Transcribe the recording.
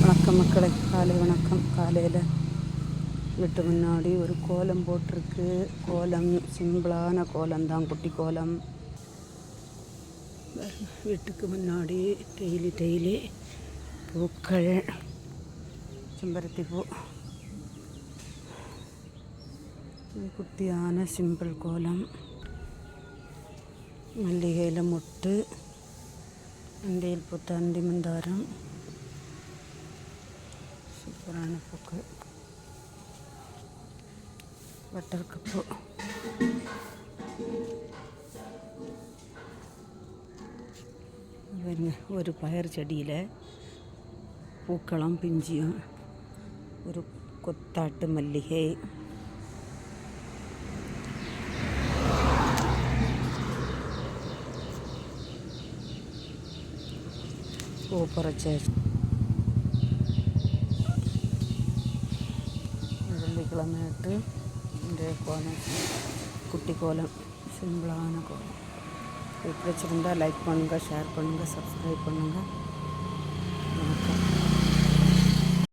வணக்கம் மக்களே, காலை வணக்கம். காலையில் வீட்டு முன்னாடி ஒரு கோலம் போட்டிருக்கு. கோலம் சிம்பிளான கோலம்தான், குட்டி கோலம். வீட்டுக்கு முன்னாடி டெய்லி பூக்கள், செம்பருத்தி பூ, குட்டியான சிம்பிள் கோலம். மல்லிகையில் மொட்டு, அண்டியில் பூத்த அண்டி மந்தாரம், சூப்பரான பூக்கள், பட்டர்கப்பு, ஒரு பயர் செடியில் பூக்களும் பிஞ்சியும், ஒரு கொத்தாட்டு மல்லிகை, பூ பறிச்ச வெள்ளிக்கிழமைட்டு இன்றைய கோலம், குட்டி கோலம், சிம்பிளான கோலம். பிடிச்சிருந்தால் லைக் பண்ணுங்கள், ஷேர் பண்ணுங்கள், சப்ஸ்கிரைப் பண்ணுங்கள். வணக்கம்.